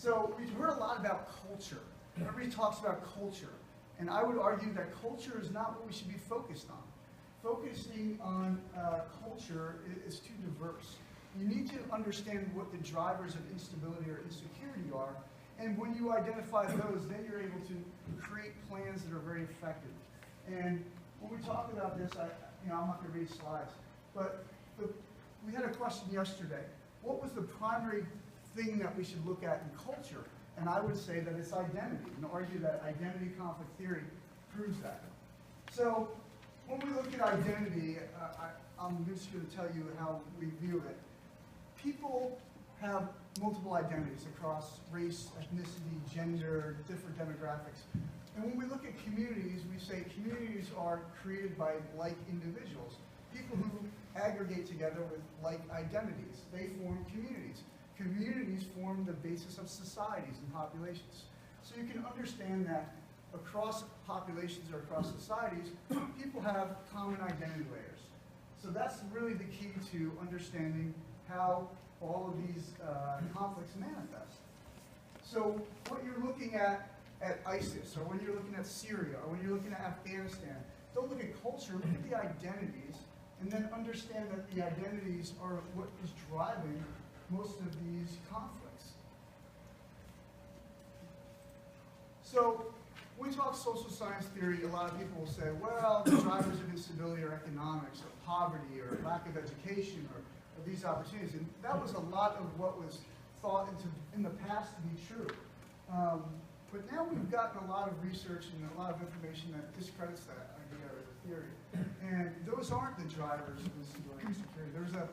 So we've heard a lot about culture. Everybody talks about culture. And I would argue that culture is not what we should be focused on. Focusing on culture is too diverse. You need to understand what the drivers of instability or insecurity are. And when you identify those, then you're able to create plans that are very effective. And when we talk about this, I'm not going to read slides, but we had a question yesterday. What was the primary thing that we should look at in culture? And I would say that it's identity, and argue that identity conflict theory proves that. So when we look at identity, I'm just going to tell you how we view it. People have multiple identities across race, ethnicity, gender, different demographics. And when we look at communities, we say communities are created by like individuals, people who aggregate together with like identities. They form communities. Communities form the basis of societies and populations. So you can understand that across populations or across societies, people have common identity layers. So that's really the key to understanding how all of these conflicts manifest. So what you're looking at ISIS, or when you're looking at Syria, or when you're looking at Afghanistan, don't look at culture, look at the identities, and then understand that the identities are what is driving most of these conflicts. So when we talk social science theory, a lot of people will say, well, the drivers of instability are economics, or poverty, or lack of education, or these opportunities. And that was a lot of what was thought in the past to be true. But now we've gotten a lot of research and a lot of information that discredits that idea or the theory. And those aren't the drivers of instability and security. There's a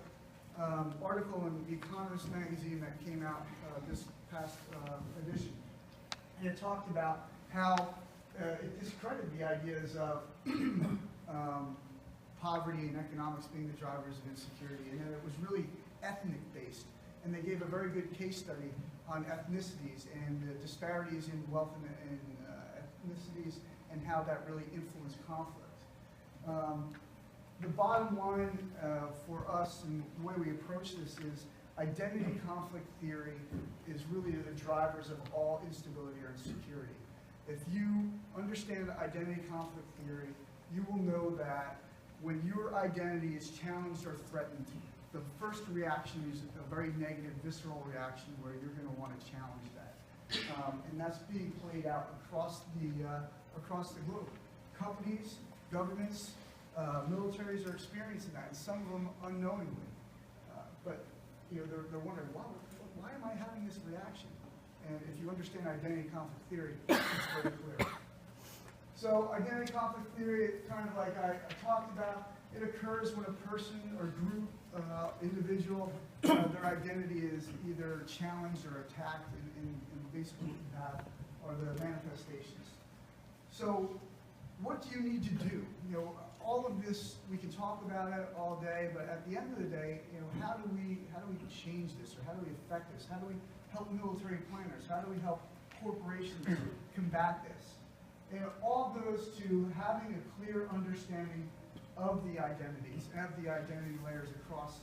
article in The Economist magazine that came out this past edition. And it talked about how it discredited the ideas of poverty and economics being the drivers of insecurity, and that it was really ethnic-based. And they gave a very good case study on ethnicities and the disparities in wealth and ethnicities and how that really influenced conflict. The bottom line for us and the way we approach this is identity conflict theory is really the drivers of all instability or insecurity. If you understand identity conflict theory, you will know that when your identity is challenged or threatened, the first reaction is a very negative, visceral reaction where you're going to want to challenge that. And that's being played out across the globe. Companies, governments, militaries are experiencing that, and some of them unknowingly. But they're wondering, why am I having this reaction? And if you understand identity conflict theory, it's very clear. So identity conflict theory, it's kind of like I talked about, it occurs when a person or group, individual, their identity is either challenged or attacked in basically what you have are the manifestations. So what do you need to do? All of this, we can talk about it all day, but at the end of the day, how do we change this, or how do we affect this? How do we help military planners? How do we help corporations combat this? And it all goes to having a clear understanding of the identities, and of the identity layers across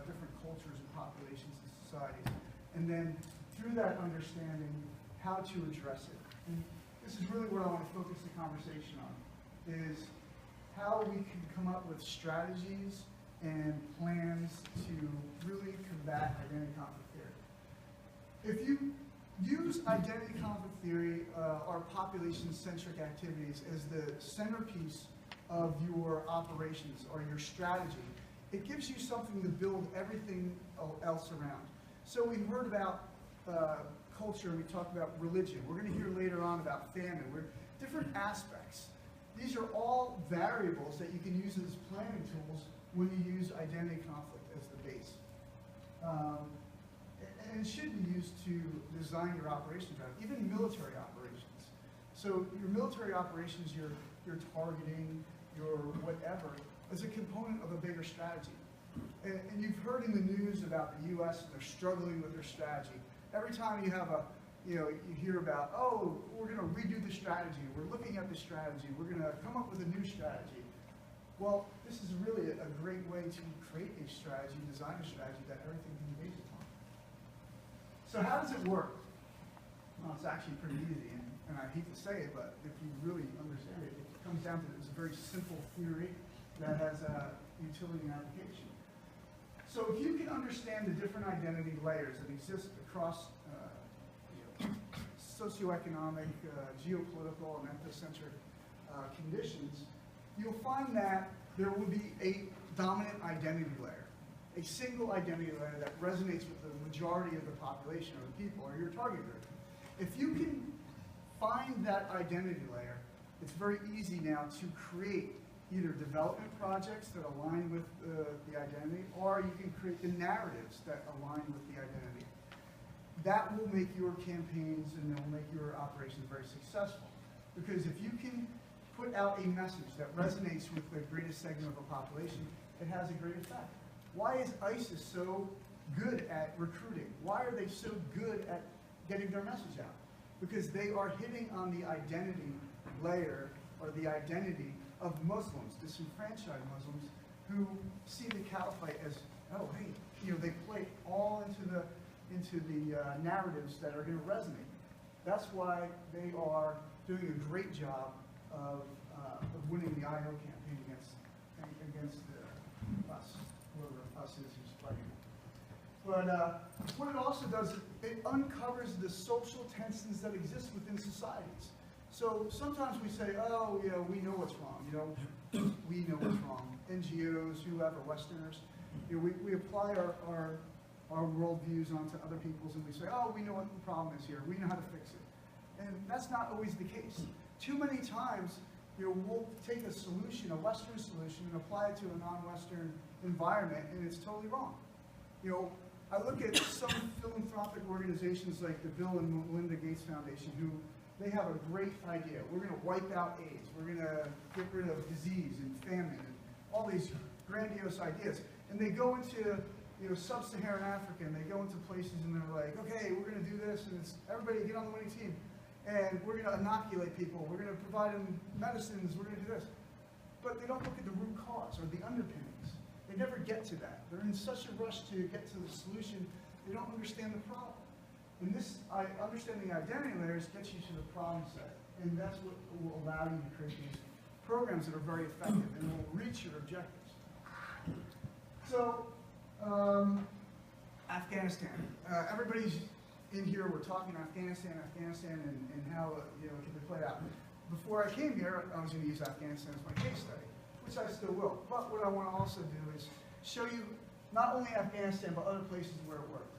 different cultures and populations and societies. And then through that understanding, how to address it. And this is really what I want to focus the conversation on, is how we can come up with strategies and plans to really combat identity conflict theory. If you use identity conflict theory or population-centric activities as the centerpiece of your operations or your strategy, it gives you something to build everything else around. So we've heard about culture, and we talked about religion. We're going to hear later on about famine. Different aspects. These are all variables that you can use as planning tools when you use identity conflict as the base. And it should be used to design your operations, even military operations. So your military operations, your targeting, your whatever, is a component of a bigger strategy. And you've heard in the news about the U.S. and they're struggling with their strategy. Every time you have you hear about, oh, we're going to redo the strategy, we're looking at the strategy, we're going to come up with a new strategy. Well, this is really a great way to create a strategy, design a strategy that everything can be based upon. So how does it work? it's actually pretty easy, and I hate to say it, but if you really understand it, it comes down to it's a very simple theory that has a utility and application. So if you can understand the different identity layers that exist across socioeconomic, geopolitical, and ethnocentric conditions, you'll find that there will be a dominant identity layer, a single identity layer that resonates with the majority of the population or the people or your target group. If you can find that identity layer, it's very easy now to create either development projects that align with the identity, or you can create the narratives that align with the identity. That will make your campaigns and it will make your operations very successful. Because if you can put out a message that resonates with the greatest segment of a population, it has a great effect. Why is ISIS so good at recruiting? Why are they so good at getting their message out? Because they are hitting on the identity layer or the identity of Muslims, disenfranchised Muslims, who see the caliphate as, oh, hey, they play all into the narratives that are going to resonate. That's why they are doing a great job of winning the IO campaign against us, whoever us is who's fighting. But what it also does, it uncovers the social tensions that exist within societies. So sometimes we say, oh, we know what's wrong. We know what's wrong. NGOs, whoever, Westerners, we apply our worldviews onto other people's, and we say, oh, we know what the problem is here. We know how to fix it. And that's not always the case. Too many times, we'll take a solution, a Western solution, and apply it to a non-Western environment, and it's totally wrong. I look at some philanthropic organizations like the Bill and Melinda Gates Foundation, who they have a great idea. We're going to wipe out AIDS. We're going to get rid of disease and famine and all these grandiose ideas. And they go into sub-Saharan Africa, and they go into places, and they're like, okay, we're going to do this, and everybody get on the winning team, and we're going to inoculate people. We're going to provide them medicines. We're going to do this. But they don't look at the root cause or the underpinnings. They never get to that. They're in such a rush to get to the solution, they don't understand the problem. And understanding identity layers gets you to the problem set. And that's what will allow you to create these programs that are very effective and will reach your objectives. So, Afghanistan. Everybody's in here, we're talking Afghanistan, and how it can be played out. Before I came here, I was going to use Afghanistan as my case study, which I still will. But what I want to also do is show you not only Afghanistan, but other places where it worked.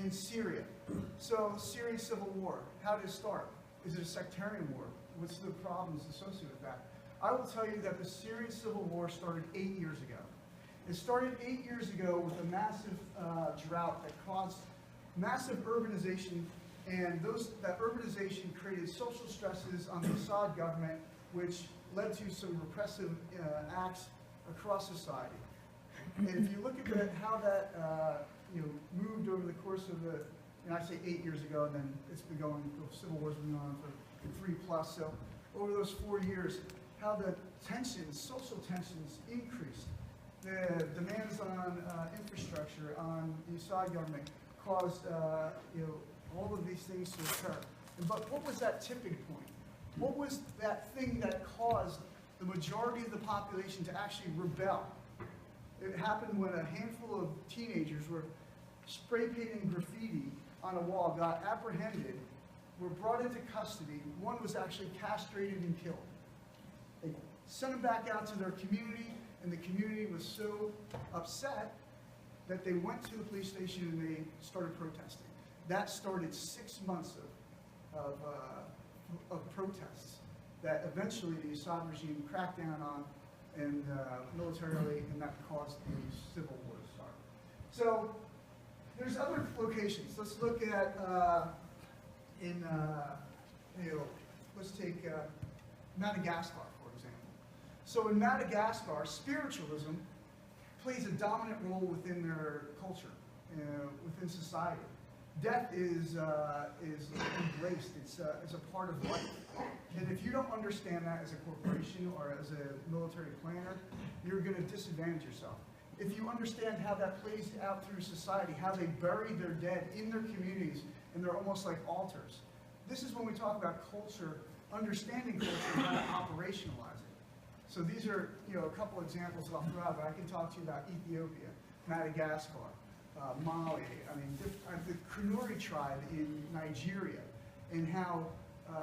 In Syria. So, Syrian civil war, how did it start? Is it a sectarian war? What's the problems associated with that? I will tell you that the Syrian civil war started 8 years ago. It started 8 years ago with a massive drought that caused massive urbanization, and that urbanization created social stresses on the Assad government, which led to some repressive acts across society. And if you look at how that moved over the course of I say 8 years ago, and then it's been going, the Civil War's been going on for 3+. So over those 4 years, how the tensions, social tensions increased. The demands on infrastructure, on the Assad government caused all of these things to occur. But what was that tipping point? What was that thing that caused the majority of the population to actually rebel? It happened when a handful of teenagers were spray painting graffiti on a wall, got apprehended, were brought into custody. One was actually castrated and killed. They sent them back out to their community, and the community was so upset that they went to the police station and they started protesting. That started 6 months of protests that eventually the Assad regime cracked down on and militarily, and that caused the civil war to start. So there's other locations. Let's look at let's take Madagascar, for example. So in Madagascar, spiritualism plays a dominant role within their culture, within society. Death is embraced. It's a part of life. And if you don't understand that as a corporation or as a military planner, you're going to disadvantage yourself. If you understand how that plays out through society, how they bury their dead in their communities, and they're almost like altars, This is when we talk about culture, understanding culture and how to operationalize it. So these are, a couple examples I'll throw out, but I can talk to you about Ethiopia, Madagascar, Mali, the Kanuri tribe in Nigeria, and how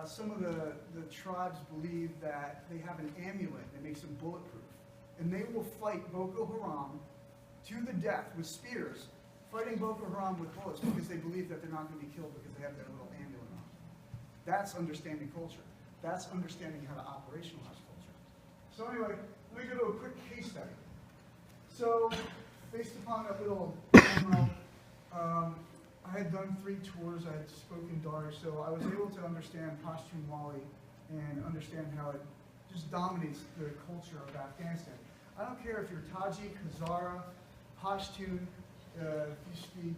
some of the tribes believe that they have an amulet that makes them bulletproof. And they will fight Boko Haram to the death with spears, fighting Boko Haram with bullets because they believe that they're not going to be killed because they have their little amulet on. That's understanding culture. That's understanding how to operationalize culture. So anyway, let me go to a quick case study. So, based upon that little demo, I had done 3 tours, I had spoken Dari, so I was able to understand Pashtun Wali and understand how it just dominates the culture of Afghanistan. I don't care if you're Tajik, Hazara, Pashtun, if you speak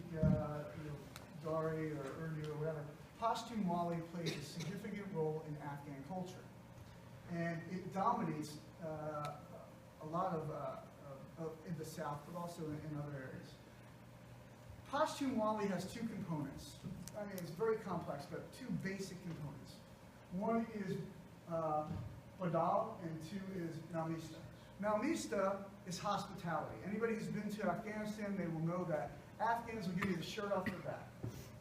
Dari or Urdu or whatever, Pashtun Wali plays a significant role in Afghan culture. And it dominates a lot of in the south, but also in other areas. Pashtun Wali has 2 components. I mean, it's very complex, but 2 basic components. One is Badal, and 2 is Nalmista. Nalmista is hospitality. Anybody who's been to Afghanistan, they will know that Afghans will give you the shirt off their back.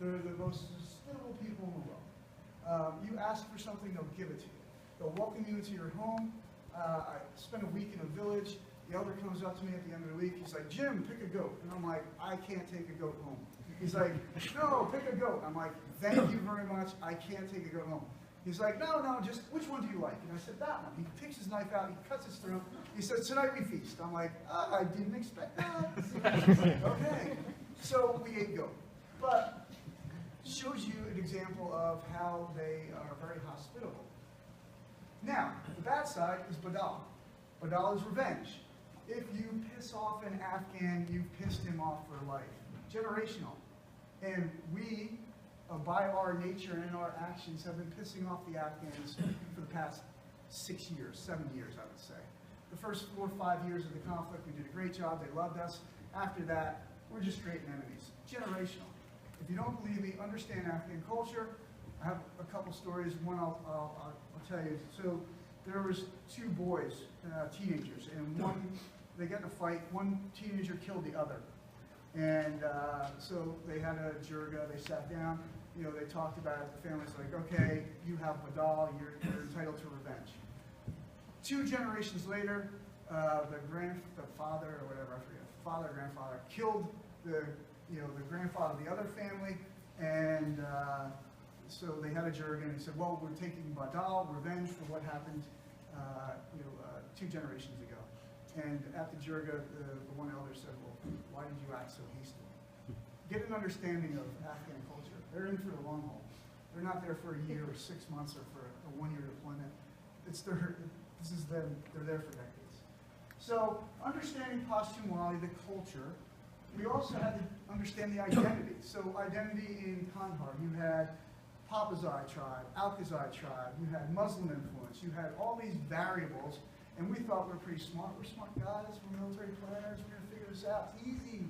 They're the most hospitable people in the world. You ask for something, they'll give it to you. They'll welcome you into your home. I spent a week in a village. The elder comes up to me at the end of the week. He's like, Jim, pick a goat. And I'm like, I can't take a goat home. He's like, no, pick a goat. I'm like, thank you very much. I can't take a goat home. He's like, no, just which one do you like? And I said, that one. He picks his knife out. He cuts his throat. He says, tonight we feast. I'm like, I didn't expect that. Okay. So we ate goat. But shows you an example of how they are very hospitable. Now, the bad side is Badal. Badal is revenge. If you piss off an Afghan, you've pissed him off for life. Generational. And we, by our nature and our actions, have been pissing off the Afghans for the past 6 years, 7 years, I would say. The first 4 or 5 years of the conflict, we did a great job. They loved us. After that, we're just straight enemies. Generational. If you don't believe me, understand Afghan culture. I have a couple stories. One I'll tell you. So there was 2 boys, teenagers, and they got in a fight. One teenager killed the other. And so they had a jirga, they sat down, they talked about it. The family's like, okay, you have Badal, you're entitled to revenge. 2 generations later, the father or whatever, I forget, father or grandfather, killed the grandfather of the other family, and so they had a jirga, and he said, well, we're taking Badal, revenge for what happened 2 generations ago. And at the jirga, the one elder said, well, why did you act so hastily? Get an understanding of Afghan culture. They're in for the long haul. They're not there for a year or 6 months or for a 1-year deployment. This is them. They're there for decades. So understanding Pashtun Wali, the culture, we also had to understand the identity. So identity in Kandahar, you had Papazai tribe, Alkazai tribe, you had Muslim influence, you had all these variables, and we thought we were pretty smart. We're smart guys, we're military planners, we're going to figure this out. It's easy.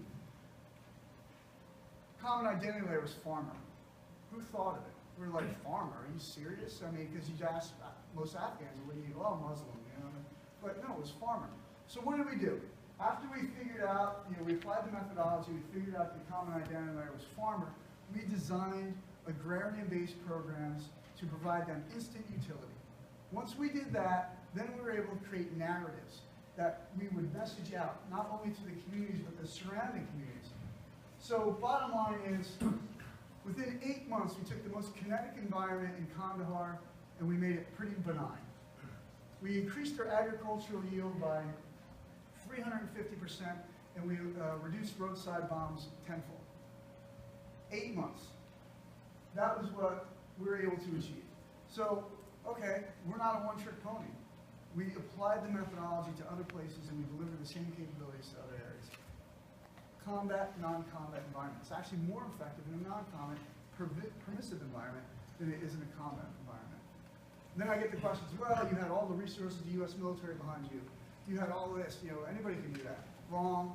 Common identity layer was farmer. Who thought of it? We were like, farmer? Are you serious? I mean, because you ask most Afghans, what do you eat? Oh, Muslim, But no, it was farmer. So what did we do? After we figured out, we applied the methodology, we figured out the common identity layer was farmer, we designed agrarian-based programs to provide them instant utility. Once we did that, then we were able to create narratives that we would message out, not only to the communities, but the surrounding communities. So bottom line is, within 8 months, we took the most kinetic environment in Kandahar, and we made it pretty benign. We increased our agricultural yield by 350%, and we reduced roadside bombs tenfold. 8 months. That was what we were able to achieve. So, okay, we're not a one-trick pony. We applied the methodology to other places, and we delivered the same capabilities to other areas. Combat, non-combat environment. It's actually more effective in a non-combat, permissive environment than it is in a combat environment. And then I get the questions, well, you had all the resources of the U.S. military behind you. You had all this, anybody can do that. Wrong.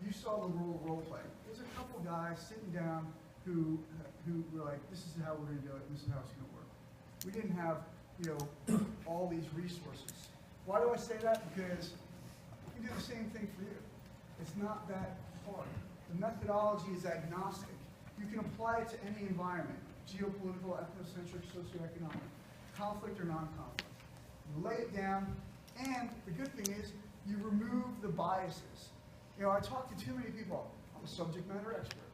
You saw the role play. There's a couple guys sitting down who were like, this is how we're going to do it, and this is how it's going to work. We didn't have, all these resources. Why do I say that? Because we can do the same thing for you. It's not that hard. The methodology is agnostic. You can apply it to any environment, geopolitical, ethnocentric, socioeconomic, conflict or non-conflict. You lay it down, and the good thing is you remove the biases. I talk to too many people. I'm a subject matter expert.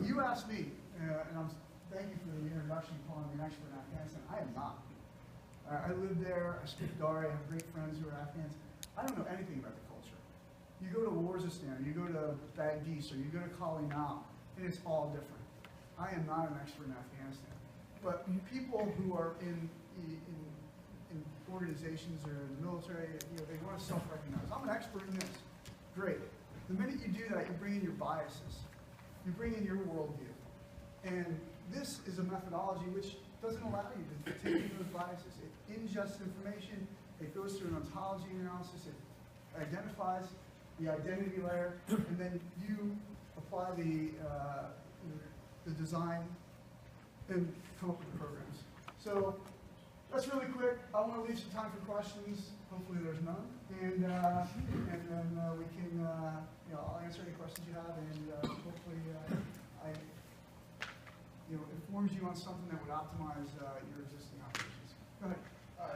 You asked me, and thank you for the introduction, calling me an expert in Afghanistan. I am not. I live there, I speak Dari, I have great friends who are Afghans. I don't know anything about the culture. You go to Waziristan, you go to Baghdis, or you go to Kalinal, and it's all different. I am not an expert in Afghanistan. But people who are in organizations or in the military, they want to self-recognize. I'm an expert in this. Great. The minute you do that, you bring in your biases. You bring in your worldview. And this is a methodology which doesn't allow you to take in those biases. It ingests information, it goes through an ontology analysis, it identifies the identity layer, and then you apply the design and come up with the programs. So that's really quick. I want to leave some time for questions. Hopefully there's none. And then we can, I'll answer any questions you have, and hopefully informs you on something that would optimize your existing operations. Go ahead.